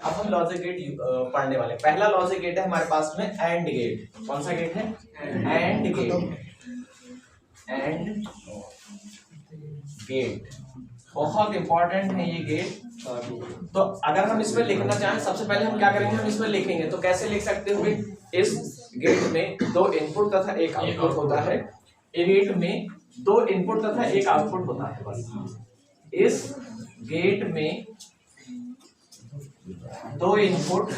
अब हम logic gate पढ़ने वाले हैं। पहला लॉजिक गेट है हमारे पास में एंड गेट। कौन सा गेट है? AND gate. एंड गेट बहुत इंपॉर्टेंट है ये गेट। तो अगर हम इसमें लिखना चाहें, सबसे पहले हम क्या करेंगे, हम इसमें लिखेंगे। तो कैसे लिख सकते हो? इस गेट में दो इनपुट तथा एक आउटपुट होता है। गेट में दो इनपुट तथा एक आउटपुट होता है। बस इस गेट में दो इनपुट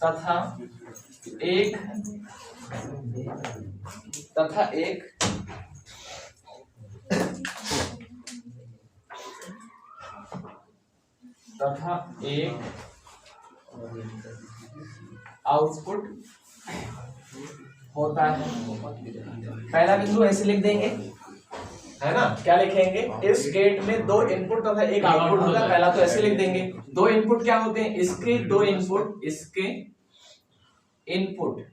तथा एक आउटपुट होता है। पहला बिंदु ऐसे लिख देंगे, है ना? क्या लिखेंगे? इस गेट में दो इनपुट तथा एक आउटपुट होता है। पहला तो ऐसे लिख देंगे। दो इनपुट क्या होते हैं? इसके दो इनपुट, इसके इनपुट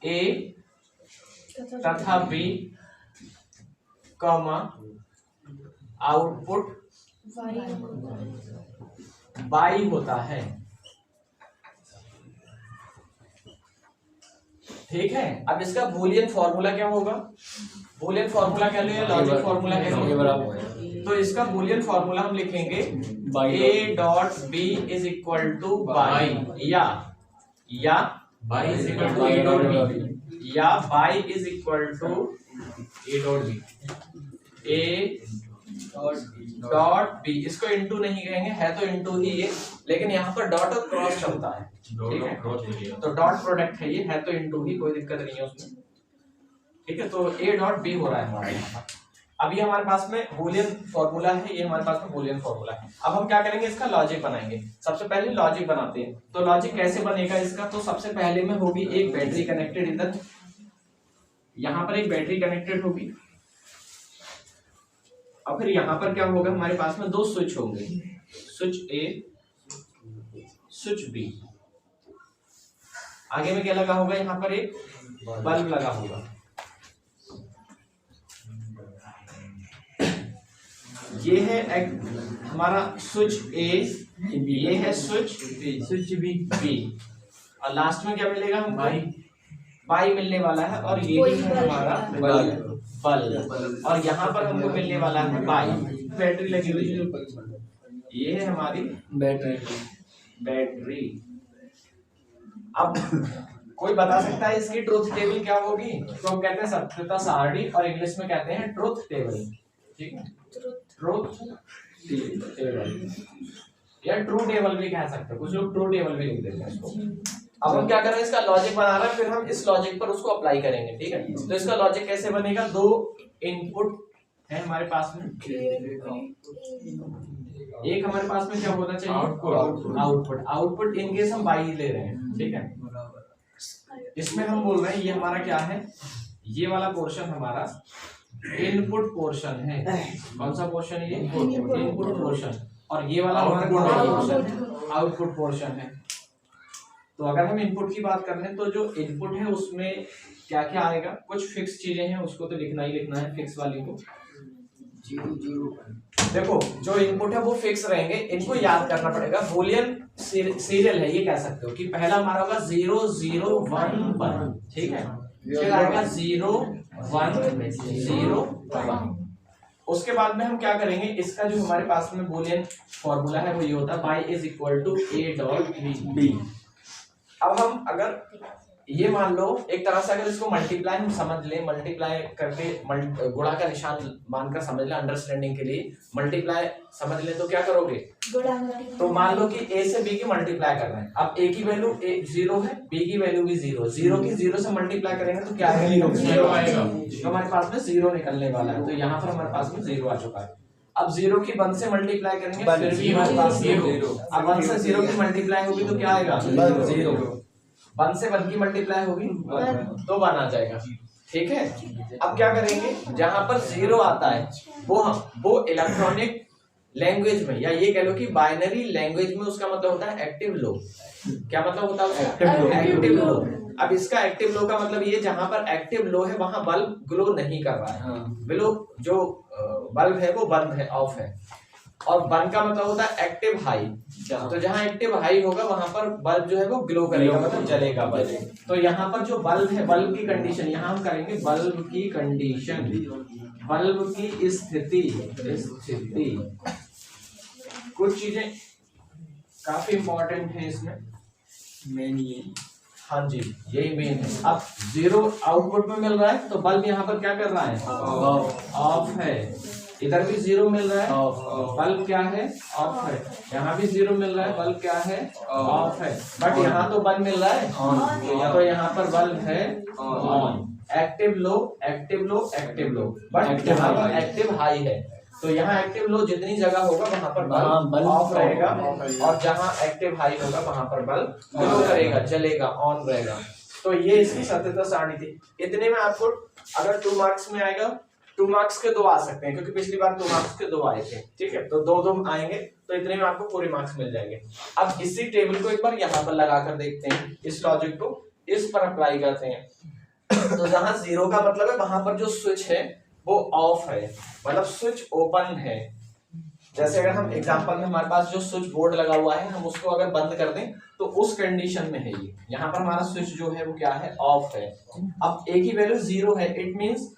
ए तथा बी कॉमा आउटपुट बाई होता है। ठीक है। अब इसका बूलियन फॉर्मूला क्या होगा? बूलियन फॉर्मूला क्या लिया? लॉजिक फॉर्मूला क्या लिया? तो इसका बूलियन फॉर्मूला हम लिखेंगे a dot b is equal to by, या by is equal to a dot b, या by is equal to a dot b, a dot b। इसको इनटू नहीं कहेंगे, है तो इनटू ही ये, लेकिन यहाँ पर डॉट और क्रॉस चलता है। ठीक है, तो डॉट प्रोडक्ट है ये, है तो इनटू ही, कोई दिक्कत नहीं है उसमें। ठीक है, तो a डॉट b हो रहा है हमारे यहाँ। अब ये हमारे पास में बूलियन फॉर्मूला है, ये हमारे पास में बूलियन फॉर्मूला है। अब हम क्या करेंगे? इसका लॉजिक बनाएंगे। सबसे पहले लॉजिक बनाते हैं। तो लॉजिक कैसे बनेगा इसका? तो सबसे पहले में होगी एक बैटरी कनेक्टेड इधर, यहाँ पर एक बैटरी कनेक्टेड होगी, और फिर यहाँ पर क्या होगा? हमारे पास में दो स्विच होंगे, स्विच ए, स्विच बी। आगे में क्या लगा होगा? यहाँ पर एक बल्ब लगा होगा। ये है हमारा स्विच ए, ये है स्विच बी, और लास्ट में क्या मिलेगा? हम बाई मिलने वाला है, और ये भी है हमारा बल्ब, और यहाँ पर हमको मिलने वाला है बाई। बैटरी लगी हुई है, ये है हमारी बैटरी। अब कोई बता सकता है इसकी ट्रुथ टेबल क्या होगी? तो कहते हैं सत्यता सारणी, और इंग्लिश में कहते हैं ट्रुथ टेबल। ठीक है, ट्रुथ टेबल या ट्रू टेबल भी कह सकते हैं, कुछ लोग ट्रू टेबल भी लिख देते हैं इसको। अब हम क्या कर रहे हैं? इसका लॉजिक बना रहे हैं, फिर हम इस लॉजिक पर उसको अप्लाई करेंगे। ठीक है, तो इसका लॉजिक कैसे बनेगा? दो इनपुट है हमारे पास में, एक हमारे पास में क्या होना चाहिए? आउटपुट इन केस हम बाई ले रहे हैं। ठीक है, इसमें हम बोल रहे हैं ये हमारा क्या है? ये वाला पोर्शन हमारा इनपुट पोर्शन है। कौन सा पोर्शन? ये इनपुट पोर्शन, और ये वाला हमारा पोर्शन है, आउटपुट पोर्शन है। तो अगर हम इनपुट की बात कर रहे हैं, तो जो इनपुट है उसमें क्या क्या आएगा? कुछ फिक्स चीजें हैं, उसको तो लिखना ही लिखना है, फिक्स वाली को। देखो, जो इनपुट है वो फिक्स रहेंगे, इनको याद करना पड़ेगा। बूलियन सीरियल है, ये कह सकते हो कि पहला हमारा होगा 0 0 1 1। ठीक है, फिर आएगा 0 1 0 1। उसके बाद में हम क्या करेंगे? इसका जो हमारे पास में बूलियन फॉर्मूला है वो ये होता है by is equal to a dot b। अब हम अगर ये मान लो, एक तरह से अगर इसको मल्टीप्लाई हम समझ लें, मल्टीप्लाई करके गुणा का निशान मानकर समझ लें, अंडरस्टैंडिंग के लिए मल्टीप्लाई समझ लें, तो क्या करोगे? तो मान लो कि a से b की मल्टीप्लाई कर रहे हैं। अब a की वैल्यू 0 है, b की वैल्यू भी 0, 0 की 0 से मल्टीप्लाई करेंगे तो क्या आएगा? 0 आएगा। तो हमारे पास में 0 निकलने वाला है, तो यहाँ पर हमारे पास में 0 आ चुका है। अब 0 की 1 से मल्टीप्लाई करेंगे, फिर भी हमारे पास 0। अब 1 से 0 की मल्टीप्लाई होगी तो क्या आएगा? 0। 1 से 1 की मल्टीप्लाई होगी तो 1 आ जाएगा। ठीक है, अब क्या करेंगे? जहां पर 0 आता है वो इलेक्ट्रॉनिक लैंग्वेज में, या ये कह लो कि बाइनरी लैंग्वेज में, उसका मतलब होता है एक्टिव लो। क्या मतलब होता है? Active low. अब इसका एक्टिव लो का मतलब ये, जहां पर एक्टिव लो है वहां बल्ब ग्लो नहीं कर रहा है, जो बल्ब है वो बंद है, ऑफ है। और बन का मतलब होता है एक्टिव हाई। तो जहाँ एक्टिव हाई होगा वहां पर बल्ब जो है वो ग्लो करेगा, मतलब जलेगा बल्ब। तो यहाँ पर जो बल्ब है, बल्ब की कंडीशन यहाँ हम करेंगे, बल्ब की कंडीशन, बल्ब की स्थिति, कुछ चीजें काफी इंपॉर्टेंट है इसमें, मेन ये, हाँ जी यही मेन है। अब जीरो आउटपुट में मिल रहा है तो बल्ब यहाँ पर क्या कर रहा है, ऑफ है। इधर भी जीरो मिल रहा है, बल्ब क्या है, ऑफ है। यहाँ भी जीरो मिल रहा है, बल्ब क्या है, ऑफ है। बट यहाँ तो बल्ब मिल रहा है ऑन, तो यहाँ पर बल्ब है on. Active low, active low, active low, but यहाँ पर एक्टिव हाई है। तो यहाँ एक्टिव लो जितनी जगह होगा वहां पर बल्ब ऑफ रहेगा, और जहाँ एक्टिव हाई होगा वहां पर बल्ब ग्लो करेगा, जलेगा, ऑन रहेगा। तो ये इसकी सत्यता सारणी थी। इतने में आपको अगर 2 मार्क्स में आएगा, 2 मार्क्स के 2 आ सकते हैं, क्योंकि पिछली बार 2 मार्क्स के 2 आए थे, ठीक है। तो 2-2 आएंगे, तो इतने में आपको पूरे मार्क्स मिल जाएंगे। अब इसी टेबल को एक बार यहाँ पर लगा कर देखते हैं, इस लॉजिक को इस पर अप्लाई करते हैं। तो जहां जीरो का मतलब है वहां पर जो स्विच है वो ऑफ है, मतलब स्विच ओपन है। जैसे अगर हम एग्जांपल में हमारे पास जो स्विच बोर्ड लगा हुआ है, हम उसको अगर बंद कर दें तो उस कंडीशन में है ये। यहाँ पर हमारा स्विच जो है वो क्या है, ऑफ है। अब ए की वैल्यू 0 है, इट मींस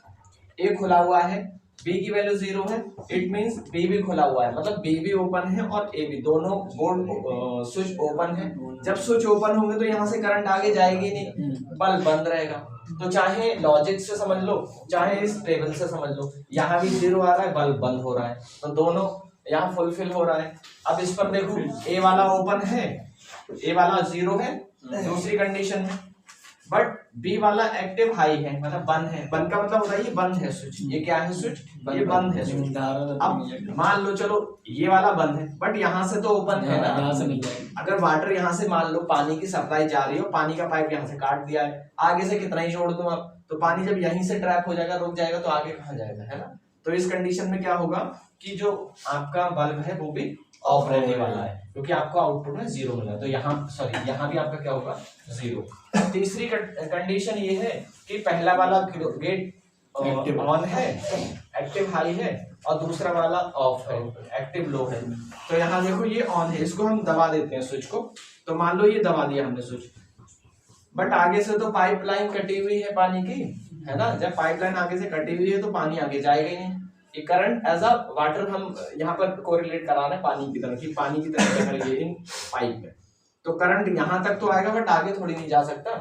ए खुला हुआ है। बी की वैल्यू 0 है, इट मींस बी भी खुला हुआ है, मतलब बी भी ओपन है और ए भी, दोनों बोर्ड स्विच ओपन है। जब स्विच ओपन होंगे तो यहाँ से करंट आगे जाएगी नहीं, बल्ब बंद रहेगा। तो चाहे लॉजिक से समझ लो, चाहे इस टेबल से समझ लो, यहाँ भी 0 आ रहा है, बल्ब बंद हो रहा है, तो दोनों यहाँ फुलफिल हो रहा है। अब इस पर देखो, ए वाला ओपन है, ए वाला 0 है दूसरी कंडीशन में, बट बी वाला एक्टिव हाई है, मतलब बंद है। बंद का मतलब होता है ये बंद है स्विच, ये क्या है स्विच, ये बंद है स्विच। अब मान लो चलो ये वाला बंद है, बट यहाँ से तो ओपन है ना, यहाँ से मिल जाएगा। अगर वाटर यहाँ से मान लो पानी की सप्लाई जा रही हो, पानी का पाइप यहाँ से काट दिया है, आगे से कितना ही छोड़ दूं आप, तो पानी जब यहीं से ट्रैप हो जाएगा, रुक जाएगा, तो आगे कहाँ जाएगा, है ना। तो इस कंडीशन में क्या होगा कि जो आपका बल्ब है वो भी ऑफ रहने वाला है, क्योंकि आपको आउटपुट में 0 मिला। तो यहाँ सॉरी यहाँ भी आपका क्या होगा, 0। तीसरी कंडीशन ये है कि पहला वाला गेट ऑन है, एक्टिव हाई है, और दूसरा वाला ऑफ है, एक्टिव लो है। तो यहाँ देखो ये ऑन है, इसको हम दबा देते हैं स्विच को। तो मान लो ये दबा दिया हमने स्विच, बट आगे से तो पाइपलाइन कटी हुई है पानी की, है ना। जब पाइपलाइन आगे से कटी हुई है तो पानी आगे जाएगा ही नहीं। ये करंट एज अ वाटर हम यहाँ पर कोरिलेट करा रहे हैं पानी की तरह, कि पानी की तरह बह रही है इन पाइप में। तो करंट यहाँ तक तो आएगा, बट आगे थोड़ी नहीं जा सकता।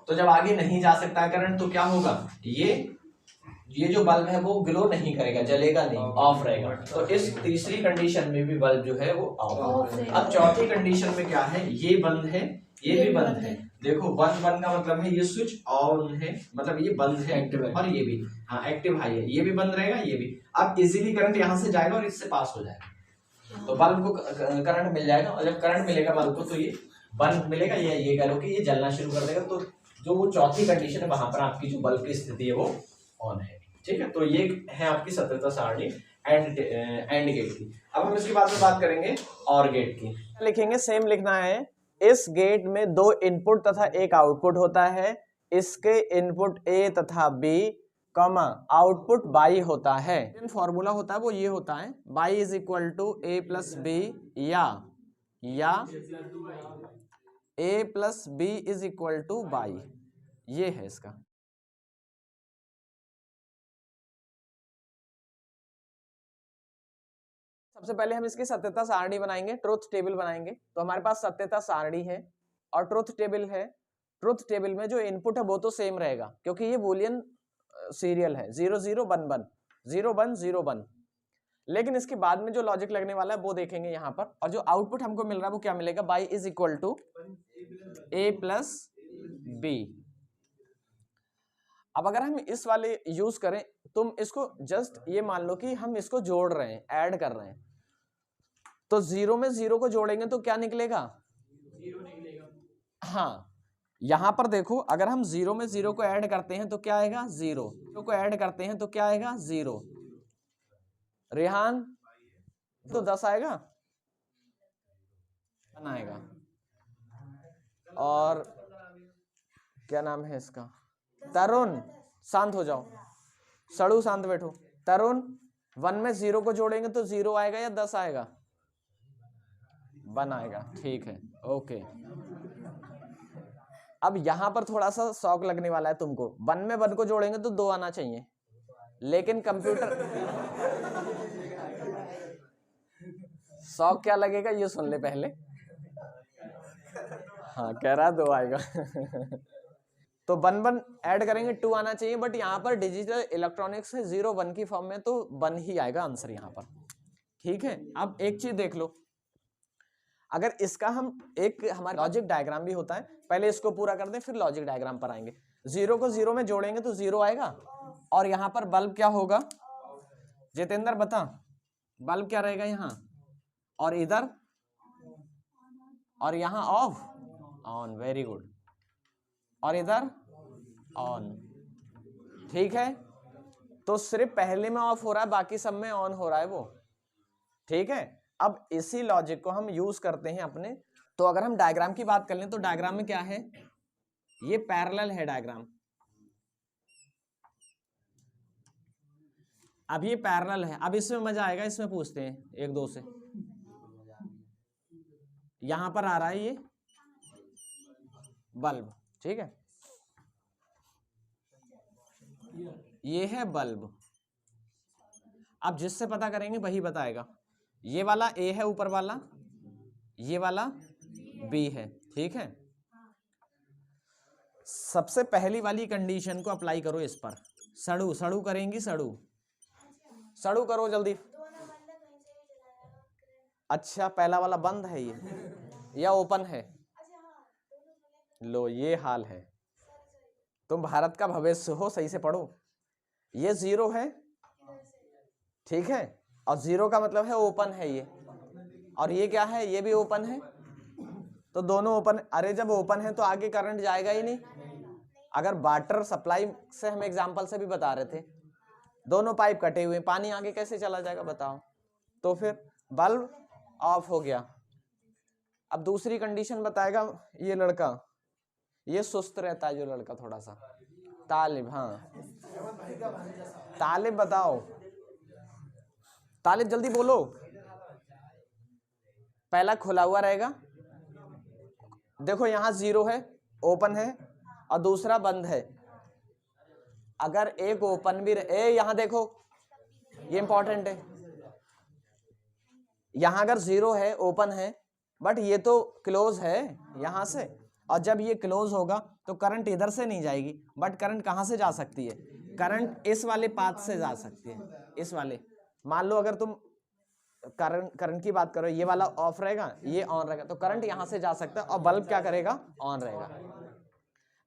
तो जब आगे नहीं जा सकता है करंट, तो क्या होगा, ये जो बल्ब है वो ग्लो नहीं करेगा, जलेगा नहीं, ऑफ रहेगा। तो इस तीसरी कंडीशन में भी बल्ब जो है वो ऑफ है। अब चौथी कंडीशन में क्या है, ये बंद है, ये भी बंद है। देखो बंद का मतलब है ये स्विच ऑन है, मतलब ये बंद है, एक्टिव है, और ये भी हाँ एक्टिव हाई है, ये भी बंद रहेगा, ये भी। अब इजीली करंट यहाँ से जाएगा और इससे पास हो जाएगा, तो बल्ब को करंट मिल जाएगा। और जब करंट मिलेगा बल्ब को, तो ये बंद मिलेगा, ये कह लो कि ये जलना शुरू कर देगा। तो जो वो चौथी कंडीशन है वहां पर आपकी जो बल्ब की स्थिति है वो ऑन है, ठीक है। तो ये है आपकी सत्यता सारणी एंड गेट की। अब हम इसके बाद में बात करेंगे और गेट की। लिखेंगे, सेम लिखना है, इस गेट में 2 इनपुट तथा 1 आउटपुट होता है। इसके इनपुट ए तथा बी, कॉमा आउटपुट बाई होता है। फॉर्मूला होता है वो ये होता है, by is equal to A plus B, या A plus B is equal to by, ये है इसका। सबसे पहले हम इसकी सत्यता सारणी बनाएंगे, ट्रुथ टेबल बनाएंगे। तो हमारे पास सत्यता सारणी है और ट्रुथ टेबल है। ट्रुथ टेबल में जो इनपुट है वो तो सेम रहेगा, क्योंकि ये बूलियन सीरियल है, 0 0 1 1 0 1 0 1। लेकिन इसके बाद में जो लॉजिक लगने वाला है वो देखेंगे यहाँ पर। और जो आउटपुट हमको मिल रहा है वो क्या मिलेगा, Y is equal to A plus B. अब अगर हम इस वाले यूज करें, तुम इसको जस्ट ये मान लो कि हम इसको जोड़ रहे हैं, ऐड कर रहे हैं। तो 0 में 0 को जोड़ेंगे तो क्या निकलेगा, 0 निकलेगा। हाँ, यहां पर देखो, अगर हम 0 में 0 को ऐड करते हैं तो क्या आएगा, 0 को ऐड करते हैं तो क्या आएगा, 0। रेहान तो 10 आएगा, आएगा। और क्या नाम है इसका, तरुण, शांत हो जाओ, सड़ू शांत बैठो। तरुण 1 में 0 को जोड़ेंगे तो 0 आएगा या 10 आएगा? 1 आएगा। ठीक है, ओके। अब यहां पर थोड़ा सा शौक लगने वाला है तुमको। 1 में 1 को जोड़ेंगे तो 2 आना चाहिए, लेकिन कंप्यूटर शौक क्या लगेगा ये सुन ले पहले। हाँ, कह रहा 2 आएगा। तो 1 1 ऐड करेंगे 2 आना चाहिए, बट यहाँ पर डिजिटल इलेक्ट्रॉनिक्स है 0 1 की फॉर्म में, तो 1 ही आएगा आंसर यहाँ पर। ठीक है, अब एक चीज देख लो, अगर इसका हम एक हमारा लॉजिक डायग्राम भी होता है, पहले इसको पूरा कर दें फिर लॉजिक डायग्राम पर आएंगे। 0 को 0 में जोड़ेंगे तो 0 आएगा, और यहाँ पर बल्ब क्या होगा जितेंद्र बता? बल्ब क्या रहेगा यहाँ, और इधर, और यहाँ ऑफ ऑन, वेरी गुड, और इधर ऑन। ठीक है, तो सिर्फ पहले में ऑफ हो रहा है, बाकी सब में ऑन हो रहा है वो। ठीक है, अब इसी लॉजिक को हम यूज करते हैं अपने। तो अगर हम डायग्राम की बात कर लें तो डायग्राम में क्या है, ये पैरेलल है डायग्राम। अब ये पैरेलल है, अब इसमें मजा आएगा, इसमें पूछते हैं एक दो से। यहां पर आ रहा है ये बल्ब, ठीक है, ये है बल्ब। अब जिससे पता करेंगे वही बताएगा। ये वाला ए है ऊपर वाला, ये वाला बी है। ठीक है, सबसे पहली वाली कंडीशन को अप्लाई करो इस पर। सड़ू सड़ू करेंगी, सड़ू सड़ू करो जल्दी। अच्छा, पहला वाला बंद है ये या ओपन है? लो, ये हाल है। तुम भारत का भविष्य हो, सही से पढ़ो। ये 0 है, ठीक है, और 0 का मतलब है ओपन है ये, और ये क्या है, ये भी ओपन है, तो दोनों ओपन। अरे जब ओपन है तो आगे करंट जाएगा ही नहीं। अगर वाटर सप्लाई से हम एग्जांपल से भी बता रहे थे, दोनों पाइप कटे हुए, पानी आगे कैसे चला जाएगा बताओ? तो फिर बल्ब ऑफ हो गया। अब दूसरी कंडीशन बताएगा ये लड़का, ये सुस्त रहता है जो लड़का थोड़ा सा, तालिब। हाँ तालिब, बताओ तालिब, जल्दी बोलो। पहला खुला हुआ रहेगा, देखो यहां 0 है, ओपन है, और दूसरा बंद है। अगर एक ओपन भी यहां देखो, ये इंपॉर्टेंट है, यहां अगर 0 है, ओपन है, बट ये तो क्लोज है यहां से, और जब ये क्लोज होगा तो करंट इधर से नहीं जाएगी, बट करंट कहां से जा सकती है? करंट इस वाले पाथ से जा सकती है, इस वाले। मान लो अगर तुम करंट की बात करो, ये वाला ऑफ रहेगा, ये ऑन रहेगा, तो करंट यहां से जा सकता है, और बल्ब क्या करेगा, ऑन रहेगा।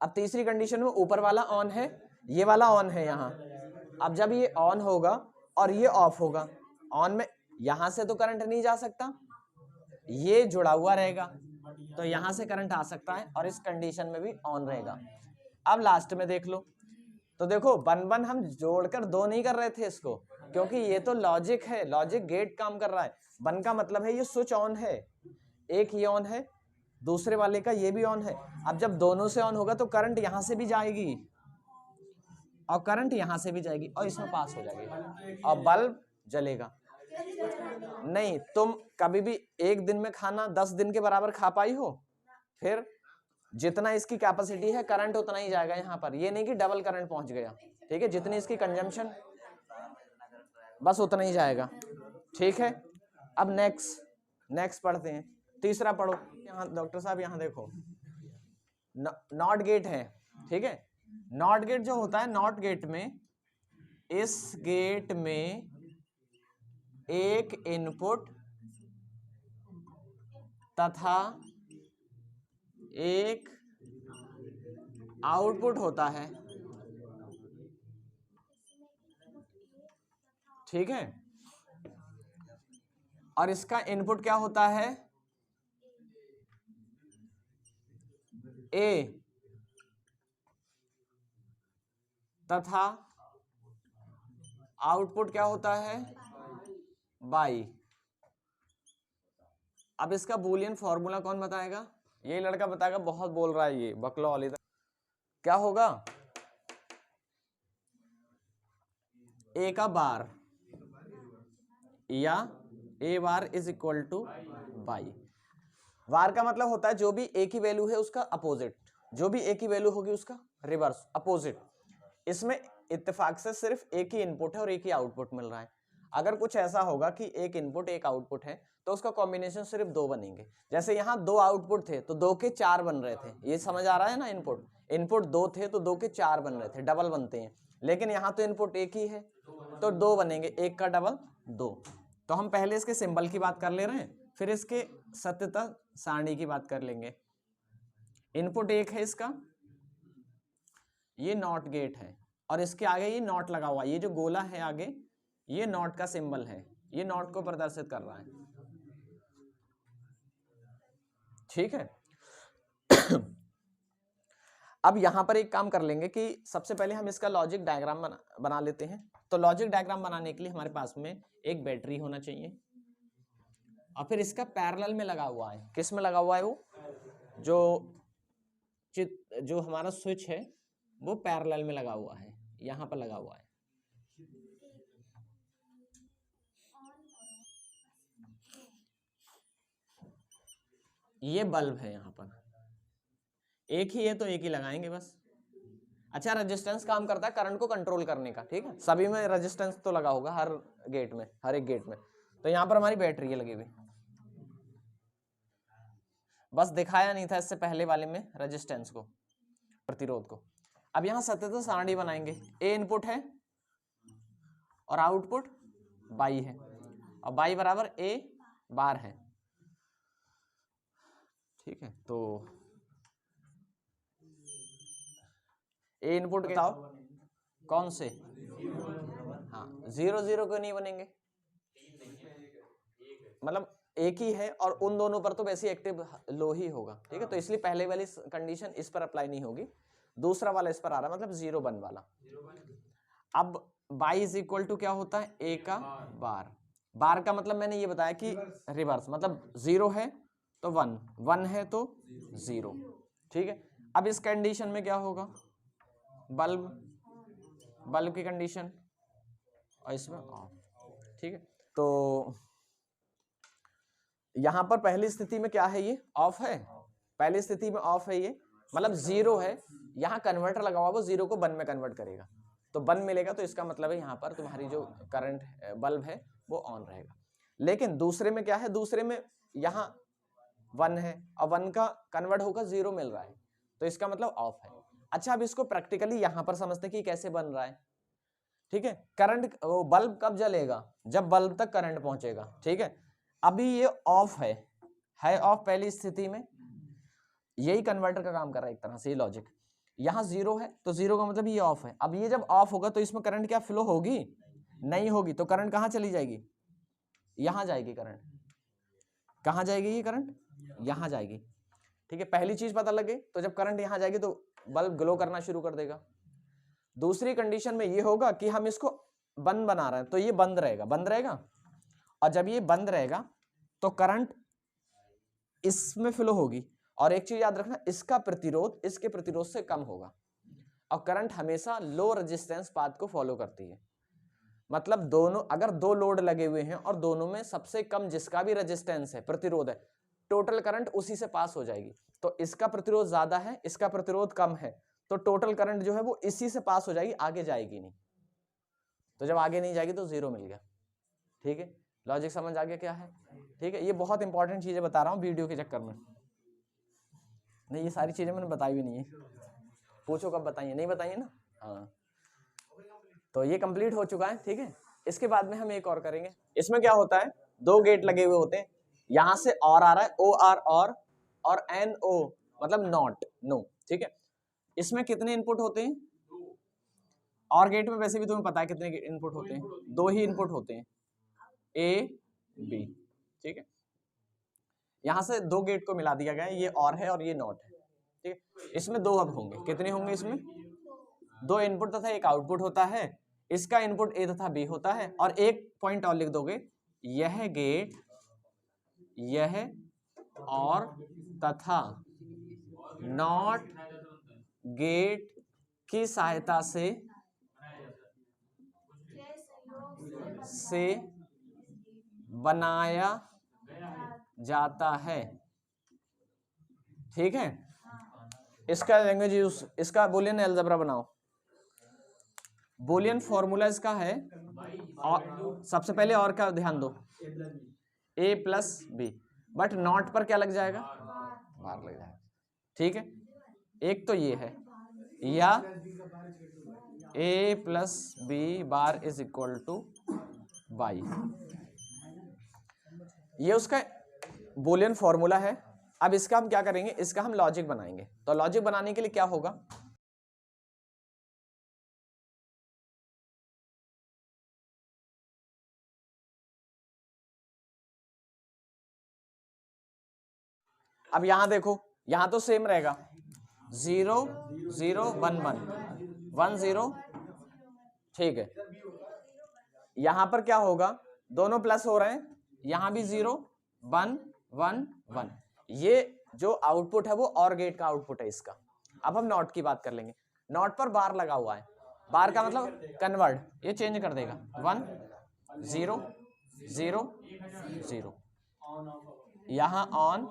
अब तीसरी कंडीशन में ऊपर वाला ऑन है, ये वाला ऑन है यहाँ। अब जब ये ऑन होगा और ये ऑफ होगा, ऑन में यहां से तो करंट नहीं जा सकता, ये जुड़ा हुआ रहेगा, तो यहां से करंट आ सकता है, और इस कंडीशन में भी ऑन रहेगा। अब लास्ट में देख लो, तो देखो 1 1 हम जोड़कर 2 नहीं कर रहे थे इसको, क्योंकि ये तो लॉजिक है, लॉजिक गेट काम कर रहा है। 1 का मतलब है ये स्विच ऑन है, एक ये ऑन है, दूसरे वाले का ये भी ऑन है। अब जब दोनों से ऑन होगा तो करंट यहां से भी जाएगी, और करंट यहां से भी जाएगी, और इसमें पास हो जाएगी, और बल्ब जलेगा। नहीं, तुम कभी भी एक दिन में खाना 10 दिन के बराबर खा पाई हो? फिर जितना इसकी कैपेसिटी है करंट उतना ही जाएगा यहाँ पर, ये नहीं कि डबल करंट पहुंच गया। ठीक है, जितनी इसकी कंजम्पशन बस उतना ही जाएगा। ठीक है, अब नेक्स्ट पढ़ते हैं, तीसरा पढ़ो। यहाँ डॉक्टर साहब यहाँ देखो, नॉट गेट है, ठीक है। नॉट गेट जो होता है, नॉट गेट में, इस गेट में एक इनपुट तथा एक आउटपुट होता है, ठीक है, और इसका इनपुट क्या होता है, ए, तथा आउटपुट क्या होता है, बाई। अब इसका बूलियन फॉर्मूला कौन बताएगा? ये लड़का बताएगा, बहुत बोल रहा है ये बकलौल। इधर क्या होगा, ए का बार या A bar is equal to by. वार का मतलब होता है जो भी ए की वैल्यू है उसका अपोजिट, जो भी ए की वैल्यू होगी उसका रिवर्स अपोजिट। इसमें इत्तेफाक से सिर्फ एक ही इनपुट है और एक ही आउटपुट मिल रहा है। अगर कुछ ऐसा होगा कि एक इनपुट एक आउटपुट है तो उसका कॉम्बिनेशन सिर्फ दो बनेंगे। जैसे यहाँ दो आउटपुट थे तो दो के चार बन रहे थे, ये समझ आ रहा है ना। इनपुट दो थे तो दो के चार बन रहे थे, डबल बनते हैं। लेकिन यहाँ तो इनपुट एक ही है तो दो बनेंगे, एक का डबल दो। तो हम पहले इसके सिंबल की बात कर ले रहे हैं, फिर इसके सत्यता सारणी की बात कर लेंगे। इनपुट एक है इसका, ये नॉट गेट है और इसके आगे ये नॉट लगा हुआ, ये जो गोला है आगे ये नॉट का सिंबल है, ये नॉट को प्रदर्शित कर रहा है। ठीक है। अब यहां पर एक काम कर लेंगे कि सबसे पहले हम इसका लॉजिक डायग्राम बना लेते हैं। तो लॉजिक डायग्राम बनाने के लिए हमारे पास में एक बैटरी होना चाहिए और फिर इसका पैरेलल में लगा हुआ है। किस में लगा हुआ है? वो जो हमारा स्विच है वो पैरेलल में लगा हुआ है, यहां पर लगा हुआ है। ये बल्ब है, यहां पर एक ही है तो एक ही लगाएंगे बस। अच्छा, रेजिस्टेंस काम करता है करंट को कंट्रोल करने का, ठीक है। सभी में रेजिस्टेंस तो लगा होगा, हर गेट में, हर एक गेट में। तो यहां पर हमारी बैटरी है लगी हुई, बस दिखाया नहीं था इससे पहले वाले में रेजिस्टेंस को, प्रतिरोध को। अब यहां सत्यता सारणी बनाएंगे। ए इनपुट है और आउटपुट बाई है और बाई बराबर ए बार है, ठीक है। तो ए इनपुट बताओ कौन से? हाँ, 0 0 क्यों नहीं बनेंगे? मतलब एक ही है और उन दोनों पर तो वैसे एक्टिव लो ही होगा, ठीक है। तो इसलिए पहले वाली कंडीशन इस पर अप्लाई नहीं होगी, दूसरा वाला इस पर आ रहा है, मतलब 0 1 वाला। अब बाई इज इक्वल टू क्या होता है? ए का बार। बार का मतलब मैंने ये बताया कि रिवर्स, मतलब 0 है तो 1, 1 है तो 0, ठीक है। अब इस कंडीशन में क्या होगा? बल्ब की कंडीशन और इसमें ऑफ, ठीक है। तो यहां पर पहली स्थिति में क्या है? ये ऑफ है, पहली स्थिति में ऑफ है, ये मतलब 0 है। यहां कन्वर्टर लगा हुआ, वो 0 को 1 में कन्वर्ट करेगा तो 1 मिलेगा। तो इसका मतलब है यहां पर तुम्हारी जो करंट बल्ब है वो ऑन रहेगा। लेकिन दूसरे में क्या है? दूसरे में यहां 1 है और 1 का कन्वर्ट होकर 0 मिल रहा है, तो इसका मतलब ऑफ है। अच्छा, अब इसको प्रैक्टिकली यहां पर समझते हैं कि कैसे बन रहा है, ठीक है। करंट, वो बल्ब कब जलेगा? जब बल्ब तक करंट पहुंचेगा, ठीक है। अभी ये ऑफ है ऑफ पहली स्थिति में, यही कन्वर्टर का काम कर रहा है एक तरह से, ये लॉजिक। यहां 0 है तो 0 का मतलब ये ऑफ है। अब ये जब ऑफ होगा तो इसमें करंट क्या फ्लो होगी? नहीं होगी। तो करंट कहां चली जाएगी? यहां जाएगी करंट। कहां जाएगी ये करंट? यहां जाएगी, ठीक है। पहली चीज पता लगे, तो जब करंट यहां जाएगी तो बल्ब ग्लो करना शुरू कर देगा। दूसरी कंडीशन में ये होगा कि हम इसको बंद बना रहे हैं तो ये बंद रहेगा और जब ये बंद रहेगा तो करंट इसमें फ्लो होगी। और एक चीज याद रखना, इसका प्रतिरोध इसके प्रतिरोध से कम होगा और करंट हमेशा लो रेजिस्टेंस पाथ को फॉलो करती है। मतलब दोनों, अगर दो लोड लगे हुए हैं और दोनों में सबसे कम जिसका भी रेजिस्टेंस है, प्रतिरोध है, टोटल करंट उसी से पास हो जाएगी। तो इसका प्रतिरोध ज्यादा है, इसका प्रतिरोध कम है, तो टोटल करंट जो है वो इसी से पास हो जाएगी, आगे जाएगी नहीं। तो जब आगे नहीं जाएगी तो 0 मिल गया, ठीक है। लॉजिक समझ आ गया क्या है? ठीक है। ये बहुत इंपॉर्टेंट चीजें बता रहा हूं वीडियो के चक्कर में। नहीं, ये सारी चीजें मैंने बताई भी नहीं है, पूछो कब बताइए, नहीं बताइए ना। हाँ, तो ये कंप्लीट हो चुका है, ठीक है। इसके बाद में हम एक और करेंगे। इसमें क्या होता है? दो गेट लगे हुए होते हैं, यहां से और आ रहा है, ओ आर और एन ओ मतलब नॉट नो, ठीक है। इसमें कितने इनपुट होते हैं? और गेट में वैसे भी तुम्हें पता है कितने इनपुट होते हैं? 2 ही इनपुट होते हैं, ए बी, ठीक है। यहां से 2 गेट को मिला दिया गया है, ये और है और ये नॉट है, ठीक है। इसमें 2 अब होंगे, कितने होंगे? इसमें 2 इनपुट तथा एक आउटपुट होता है। इसका इनपुट ए तथा बी होता है। और एक पॉइंट और लिख दोगे, यह गेट, यह और तथा नॉट गेट की सहायता से बनाया जाता है। ठीक है, इसका लैंग्वेज यूज, इसका बूलियन अलजेब्रा बनाओ। बूलियन फॉर्मूला इसका है, और सबसे पहले और का ध्यान दो, a plus B, but not पर क्या लग जाएगा, बार लग जाएगा। ठीक है, एक तो ये है, या a plus B bar is equal to by, ये उसका बूलियन फॉर्मूला है। अब इसका हम क्या करेंगे, इसका हम लॉजिक बनाएंगे। तो लॉजिक बनाने के लिए क्या होगा, अब यहां देखो, यहां तो सेम रहेगा, 0 0 1 1 1 0। ठीक है, यहां पर क्या होगा, दोनों प्लस हो रहे हैं, यहां भी 0 1 1 1। ये जो आउटपुट है वो और गेट का आउटपुट है इसका। अब हम नॉट की बात कर लेंगे। नॉट पर बार लगा हुआ है, बार का मतलब कन्वर्ट, ये चेंज कर देगा, 1 0 0 0, यहां ऑन,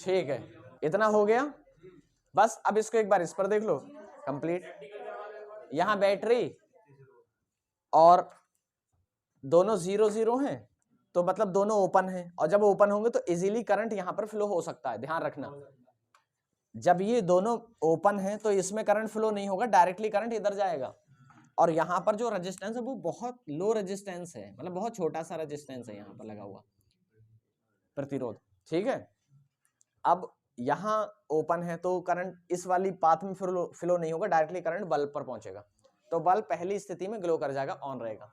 ठीक है, इतना हो गया बस। अब इसको एक बार इस पर देख लो, कंप्लीट। यहां बैटरी और दोनों 0 0 हैं, तो मतलब दोनों ओपन हैं, और जब ओपन होंगे तो इजीली करंट यहां पर फ्लो हो सकता है। ध्यान रखना, जब ये दोनों ओपन हैं तो इसमें करंट फ्लो नहीं होगा, डायरेक्टली करंट इधर जाएगा। और यहां पर जो रेजिस्टेंस है वो बहुत लो रेजिस्टेंस है, मतलब बहुत छोटा सा रेजिस्टेंस है यहां पर लगा हुआ प्रतिरोध। ठीक है, अब यहां ओपन है तो करंट इस वाली पाथ में फ्लो नहीं होगा, डायरेक्टली करंट बल्ब पर पहुंचेगा, तो बल्ब पहली स्थिति में ग्लो कर जाएगा, ऑन रहेगा।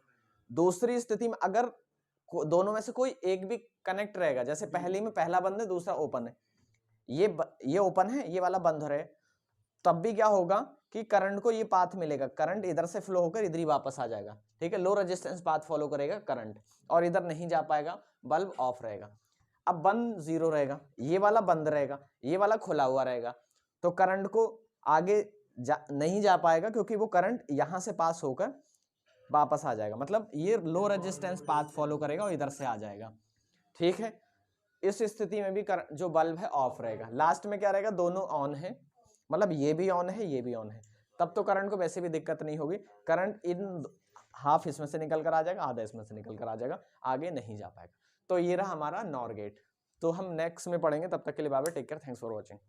दूसरी स्थिति में अगर दोनों में से कोई एक भी कनेक्ट रहेगा, जैसे पहली में पहला बंद है दूसरा ओपन है, ये ओपन है ये वाला बंद है, तब भी क्या होगा कि करंट को ये पाथ मिलेगा, करंट इधर से फ्लो होकर इधर ही वापस आ जाएगा। ठीक है, लो रेजिस्टेंस पाथ फॉलो करेगा करंट, और इधर नहीं जा पाएगा, बल्ब ऑफ रहेगा। अब बंद 0 रहेगा, ये वाला बंद रहेगा, ये वाला खुला हुआ रहेगा, तो करंट को आगे नहीं जा पाएगा, क्योंकि वो करंट यहां से पास होकर वापस आ जाएगा, मतलब ये लो रेजिस्टेंस पाथ फॉलो करेगा और इधर से आ जाएगा। ठीक है, इस स्थिति में भी जो बल्ब है ऑफ रहेगा। लास्ट में क्या रहेगा, दोनों ऑन है, मतलब ये भी ऑन है ये भी ऑन है, तब तो करंट को वैसे भी दिक्कत नहीं होगी, करंट इन हाफ इसमें से निकल कर आ जाएगा, आधा इसमें से निकल कर आ जाएगा, आगे नहीं जा पाएगा। तो ये रहा हमारा नॉर गेट। तो हम नेक्स्ट में पढ़ेंगे, तब तक के लिए bye bye, take care, thanks for watching.